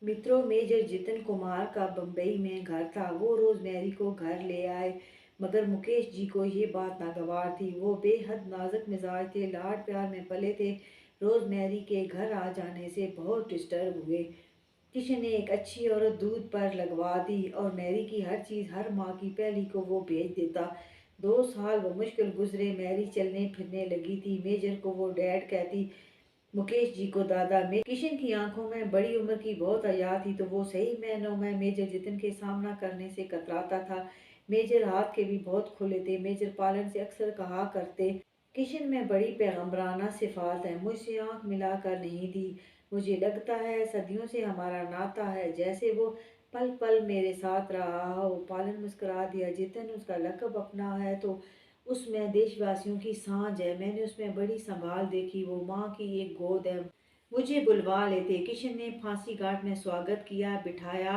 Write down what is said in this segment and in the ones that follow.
मित्रों, मेजर जितन कुमार का बम्बई में घर था। वो रोज मैरी को घर ले आए, मगर मुकेश जी को ये बात नागवार थी। वो बेहद नाजुक मिजाज थे, लाड प्यार में पले थे। रोज मैरी के घर आ जाने से बहुत डिस्टर्ब हुए। किशन ने एक अच्छी औरत दूध पर लगवा दी और मैरी की हर चीज हर माँ की पहली को वो भेज देता। 2 साल वो मुश्किल गुजरे। मैरी चलने फिरने लगी थी। मेजर को वो डैड कहती, मुकेश जी को दादा में। किशन की आंखों में बड़ी उम्र की बहुत हया थी, तो वो सही मायनों में मेजर जितन के सामना करने से कतराता था। मेजर हाथ के भी बहुत खुले थे। मेजर पालन से अक्सर कहा करते, किशन में बड़ी पैगम्बराना सिफात है, मुझसे आंख मिलाकर नहीं दी। मुझे लगता है सदियों से हमारा नाता है, जैसे वो पल पल मेरे साथ रहा हो। पालन मुस्कुरा दिया। जितन उसका लकब अपना है तो उसमें देशवासियों की सांझ है। मैंने उसमें बड़ी संभाल देखी, वो माँ की एक गोद है। मुझे बुलवा लेते। किशन ने फांसी घाट में स्वागत किया, बिठाया,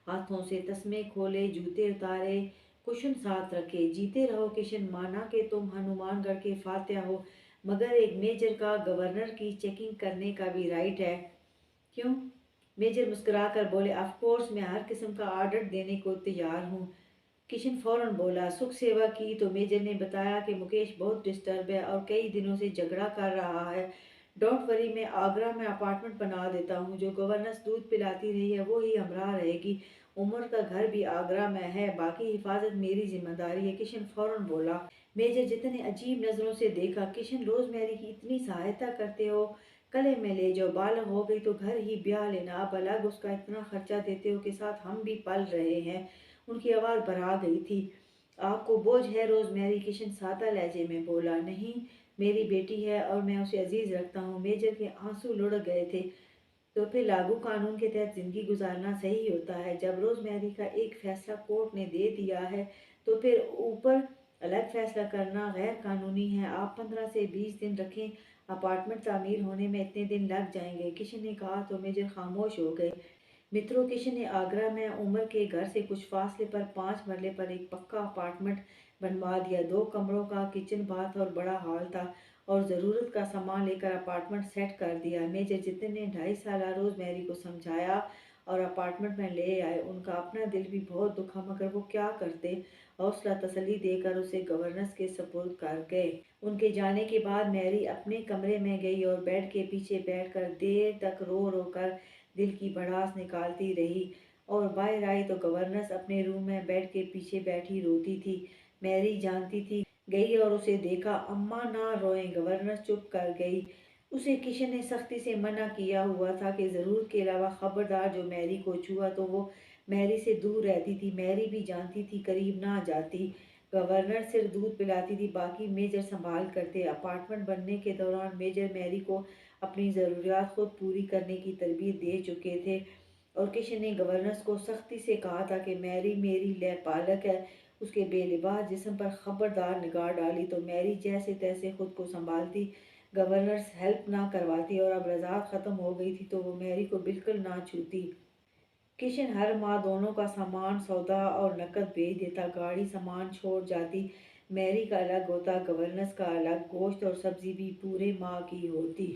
हाथों से तस्मे खोले, जूते उतारे, कुशन साथ रखे। जीते रहो किशन, माना कि तुम हनुमानगढ़ के फातिहा हो, मगर एक मेजर का गवर्नर की चेकिंग करने का भी राइट है। क्यों? मेजर मुस्कुराकर बोले, ऑफ कोर्स, मैं हर किस्म का ऑर्डर देने को तैयार हूँ। किशन फौरन बोला, सुख सेवा की तो मेजर ने बताया कि मुकेश बहुत डिस्टर्ब है और कई दिनों से झगड़ा कर रहा है। डोंट वरी, मैं आगरा में अपार्टमेंट बना देता हूँ। जो गवर्नेंस दूध पिलाती रही है वो ही हमरा रहेगी। उमर का घर भी आगरा में है, बाकी हिफाजत मेरी जिम्मेदारी है। किशन फौरन बोला। मेजर जितने अजीब नजरों से देखा। किशन, रोजमेरी की इतनी सहायता करते हो, कले में ले जाओ, बालग हो गई तो घर ही ब्याह लेना, अब अलग उसका इतना खर्चा देते हो के साथ हम भी पल रहे हैं। उनकी आवाज़ भरा गई थी। आपको बोझ है रोजमेरी? किशन सादा लहजे में बोला। नहीं, मेरी बेटी है और मैं उसे अजीज रखता हूँ। मेजर के आंसू लुढ़क गए थे। तो फिर लागू कानून के तहत जिंदगी गुजारना सही होता है। जब रोजमेरी का एक फैसला कोर्ट ने दे दिया है तो फिर ऊपर अलग फैसला करना गैर कानूनी है। आप 15 से 20 दिन रखें, अपार्टमेंट तामीर होने में इतने दिन लग जाएंगे। किशन ने कहा तो मेजर खामोश हो गए। मित्रों, किशन ने आगरा में उमर के घर से कुछ फासले पर 5 मरले पर एक पक्का अपार्टमेंट बनवा दिया। 2 कमरों का किचन बाथ और बड़ा हॉल था, और ज़रूरत का सामान लेकर अपार्टमेंट सेट कर दिया। मेजर जितन ने 2.5 साल रोज़ मैरी को समझाया और अपार्टमेंट में ले आए। उनका अपना दिल भी बहुत दुखा, मगर वो क्या करते। हौसला तसल्ली देकर उसे गवर्नेंस के सपुर्द कर गए। उनके जाने के बाद मैरी अपने कमरे में गई और बेड के पीछे बैठकर देर तक रो रो कर दिल की भड़ास निकालती रही। और बाहर आई तो गवर्नेंस अपने रूम में बेड के पीछे बैठी रोती थी। मैरी जानती थी। गई और उसे देखा। अम्मा ना रोएं। गवर्नेंस चुप कर गई। उसे किशन ने सख्ती से मना किया हुआ था कि ज़रूरत के अलावा खबरदार जो मैरी को छुआ तो वो मैरी से दूर रहती थी। मैरी भी जानती थी, करीब ना जाती। गवर्नर सिर्फ दूध पिलाती थी, बाकी मेजर संभाल करते। अपार्टमेंट बनने के दौरान मेजर मैरी को अपनी ज़रूरियात खुद पूरी करने की तरबियत दे चुके थे, और किशन ने गवर्नेंस को सख्ती से कहा था कि मैरी मेरी पालक है। उसके बेलिबास जिस्म पर खबरदार निगाह डाली तो मैरी जैसे तैसे खुद को संभालती। गवर्नर्स हेल्प ना करवाती और अब रज़ात ख़त्म हो गई थी तो वो मैरी को बिल्कुल ना छूती। किशन हर माह दोनों का सामान, सौदा और नकद भेज देता। गाड़ी सामान छोड़ जाती। मैरी का अलग होता, गवर्नेंस का अलग। गोश्त और सब्जी भी पूरे माह की होती।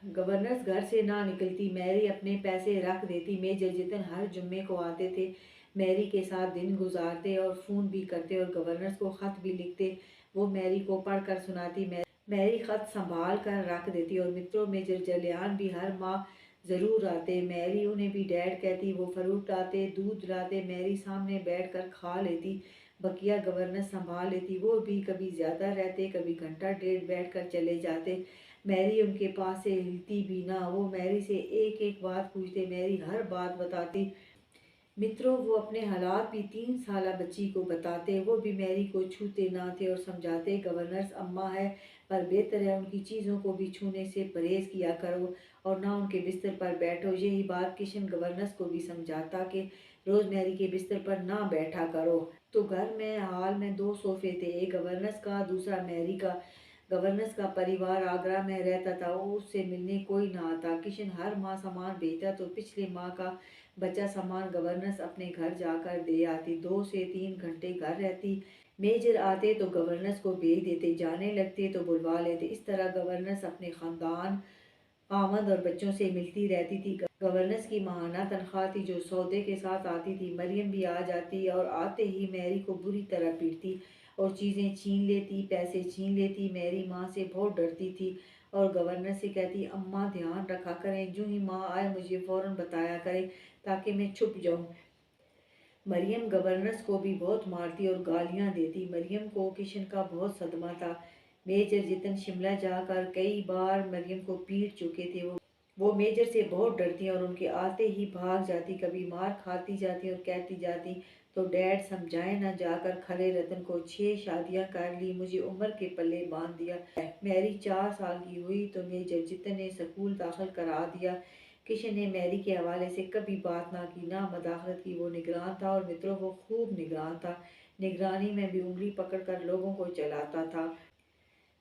गवर्नेंस घर से ना निकलती। मैरी अपने पैसे रख देती। मेजर जितन हर जुम्मे को आते थे, मैरी के साथ दिन गुजारते और फ़ोन भी करते और गवर्नेंस को ख़त भी लिखते। वो मैरी को पढ़ कर सुनाती। मैरी ख़त संभाल कर रख देती। और मित्रों, मेजर जलियान भी हर माह ज़रूर आते। मैरी उन्हें भी डैड कहती। वो फ्रूट लाते, दूध लाते, मैरी सामने बैठ कर खा लेती। बकिया गवर्नेंस संभाल लेती। वो भी कभी ज़्यादा रहते, कभी घंटा डेढ़ बैठ कर चले जाते। मैरी उनके पास से हिलती भी ना। वो मैरी से एक एक बात पूछते, मैरी हर बात बताती। मित्रों, वो अपने हालात भी 3 साला बच्ची को बताते। वो भी मैरी को छूते ना थे और समझाते, गवर्नर्स अम्मा है, पर बेहतर है उनकी चीज़ों को भी छूने से परहेज किया करो और ना उनके बिस्तर पर बैठो। यही बात किशन गवर्नर्स को भी समझाता कि रोज़ मैरी के बिस्तर पर ना बैठा करो। तो घर में हाल में 2 सोफे थे, एक गवर्नर्स का, दूसरा मैरी का। गवर्नेंस का परिवार आगरा में रहता था, उससे मिलने कोई ना आता। किशन हर माह सामान भेजता तो पिछले माह का बचा सामान गवर्नेंस अपने घर जाकर दे आती। 2 से 3 घंटे घर रहती। मेजर आते तो गवर्नेंस को भेज देते, जाने लगते तो बुलवा लेते। इस तरह गवर्नेंस अपने ख़ानदान آمد اور بچوں سے ملتی رہتی تھی۔ گورننس کی ماہانہ تنخواہ تھی جو سودے کے ساتھ آتی تھی۔ مریم بھی آ جاتی اور آتے ہی میری کو بری طرح پیٹتی اور چیزیں چھین لیتی، پیسے چھین لیتی۔ میری ماں سے بہت ڈرتی تھی اور گورنر سے کہتی، اماں دھیان رکھا کریں، جو ہی ماں آئے مجھے فوراً بتایا کریں تاکہ میں چھپ جاؤں۔ مریم گورننس کو بھی بہت مارتی اور گالیاں دیتی۔ مریم کو کشن کا بہت صدمہ تھا۔ میجر جتن شملہ جا کر کئی بار مریم کو پیٹ چکے تھے۔ وہ میجر سے بہت ڈرتی اور ان کے آتے ہی بھاگ جاتی، کبھی مار کھاتی جاتی اور کہتی جاتی تو ڈیڈ سمجھائے نہ جا کر کھلے رتن کو 6 شادیاں کر لی، مجھے عمر کے پلے باندھ دیا۔ میری 4 سال کی ہوئی تو میجر جتن نے سکول داخل کرا دیا۔ کشن نے میری کے حوالے سے کبھی بات نہ کی، نہ مداخلت کی۔ وہ نگراں تھا اور متروں کو خوب نگراں تھا، نگرانی میں بھی انگلی پکڑ کر لوگوں کو چلاتا تھا۔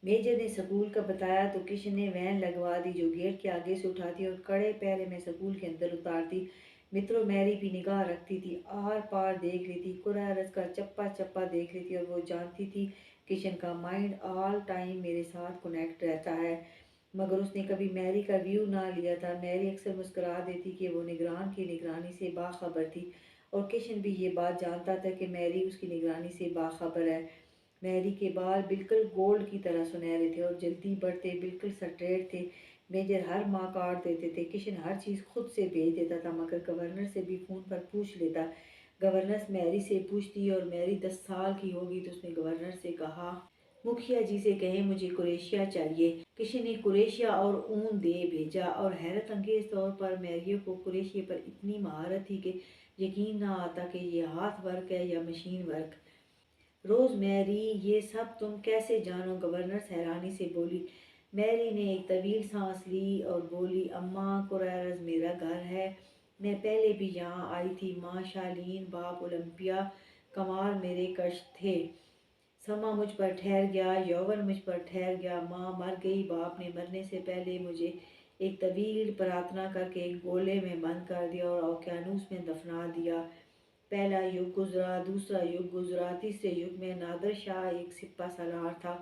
میجر نے سکول کا بتایا تو کشن نے وین لگوا دی جو گیٹ کے آگے سے اٹھاتی اور کڑے پہرے میں سکول کے اندر اتارتی۔ مترو میری بھی نگاہ رکھتی تھی، آر پار دیکھ لیتی، قرارت کا چپا چپا دیکھ لیتی اور وہ جانتی تھی کشن کا مائنڈ آل ٹائم میرے ساتھ کنیکٹ رہتا ہے، مگر اس نے کبھی میری کا ویو نہ لیا تھا۔ میری اکثر مسکرا دیتی کہ وہ نگران کی نگرانی سے باخبر تھی اور کشن بھی یہ بات جانتا تھا کہ میری اس کی نگرانی سے باخبر ہے۔ میری کے بال بالکل گولڈ کی طرح سنہرے تھے اور جلدی بڑھتے، بالکل سٹریٹ تھے۔ میجر ہر ماہ کارڈ دیتے تھے، کشن ہر چیز خود سے بھیج دیتا تھا، مگر گورنر سے بھی فون پر پوچھ لیتا۔ گورننس میری سے پوچھتی اور میری 10 سال کی ہوگی تو اس نے گورنر سے کہا، مکھیا جی سے کہیں مجھے کریشیا چاہیے۔ کشن نے کریشیا اور اون دے بھیجا اور حیرت انگیز طور پر میریو کو کریشے پر اتنی مہارت تھی کہ یقین نہ آتا کہ یہ ہاتھ ورک ہے یا مشین ورک۔ روز میری، یہ سب تم کیسے جانو؟ گورنر حیرانی سے بولی۔ میری نے ایک طویل سانس لی اور بولی، اماں کورائرز میرا گھر ہے، میں پہلے بھی یہاں آئی تھی، ماں شالین، باپ اولمپیا، کمار میرے کش تھے۔ سما مجھ پر ٹھہر گیا، یوون مجھ پر ٹھہر گیا، ماں مر گئی، باپ نے مرنے سے پہلے مجھے ایک طویل پرارتھنا کر کے ایک گولے میں بند کر دیا اور اوکیانوس میں دفنا دیا۔ پہلا یگ گزرا، دوسرا یگ گزرا، تیسرے یگ میں نادر شاہ ایک سپہ سالار تھا،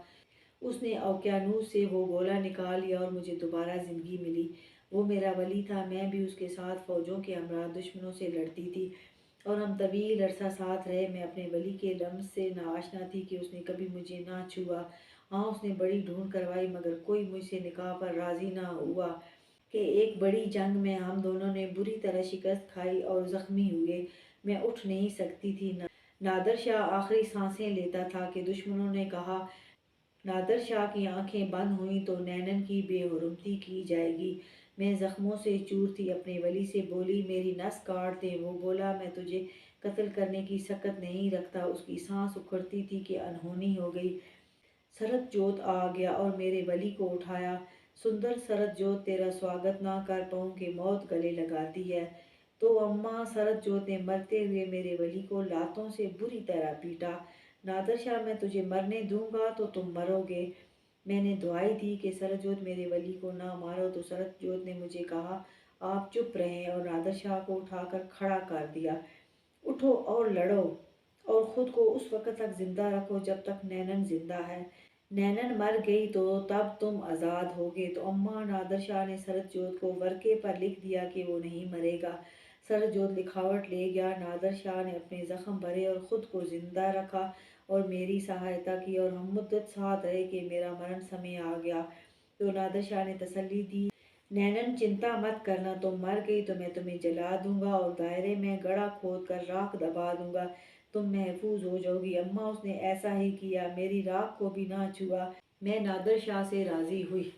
اس نے اوکیانوس سے وہ گولا نکال لیا اور مجھے دوبارہ زندگی ملی۔ وہ میرا ولی تھا، میں بھی اس کے ساتھ فوجوں کے ہمراہ دشمنوں سے لڑتی تھی اور ہم طویل عرصہ ساتھ رہے۔ میں اپنے ولی کے لمس سے ناآشنا تھی کہ اس نے کبھی مجھے نہ چھوا۔ ہاں اس نے بڑی ڈھونڈ کروائی مگر کوئی مجھ سے نکاح پر راضی نہ ہوا کہ ایک بڑی جنگ میں ہم دونوں نے بری طرح شکست کھائی اور زخمی ہوئے، میں اٹھ نہیں سکتی تھی۔ نادر شاہ آخری سانسیں لیتا تھا کہ دشمنوں نے کہا، نادر شاہ کی آنکھیں بند ہوئیں تو نینن کی بے حرمتی کی جائے گی۔ میں زخموں سے چور تھی، اپنے ولی سے بولی، میری نس کاٹ دیں۔ وہ بولا، میں تجھے قتل کرنے کی سکت نہیں رکھتا۔ اس کی سانس اکھڑتی تھی کہ انہونی ہو گئی۔ سرت جوت آ گیا اور میرے ولی کو اٹھایا۔ سندر سرت جوت، تیرا سواگت نہ کر پاؤں کہ موت گلے لگاتی ہے۔ تو اماں سرت جوت نے مرتے ہوئے میرے ولی کو لاتوں سے بری طرح پیٹا۔ نادر شاہ، میں تجھے مرنے دوں گا تو تم مرو گے۔ میں نے دعائی دی کہ سرت جوت میرے ولی کو نہ مارو تو سرت جوت نے مجھے کہا، آپ چپ رہیں، اور نادر شاہ کو اٹھا کر کھڑا کر دیا۔ اٹھو اور لڑو اور خود کو اس وقت تک زندہ رکھو جب تک نینن زندہ ہے۔ نینن مر گئی تو تب تم آزاد ہوگے۔ تو اماں، نادر شاہ نے سرت جوت کو ورقے پر لکھ دیا کہ وہ نہیں مرے گا۔ سرت جوت لکھاوٹ لے گیا۔ نادر شاہ نے اپنے زخم بھرے اور خود کو زندہ رکھا اور میری سہایتا کی اور ہم مدت ساتھ رہے کہ میرا مرن سمے آ گیا تو نادر شاہ نے تسلی دی، نینن چنتا مت کرنا، تم مر گئی تو میں تمہیں جلا دوں گا اور دائرے میں گڑھا کھود کر راکھ دبا دوں گا، تم محفوظ ہو جاؤ گی۔ اماں، اس نے ایسا ہی کیا، میری راکھ کو بھی نہ چھوا۔ میں نادر شاہ سے راضی ہوئی۔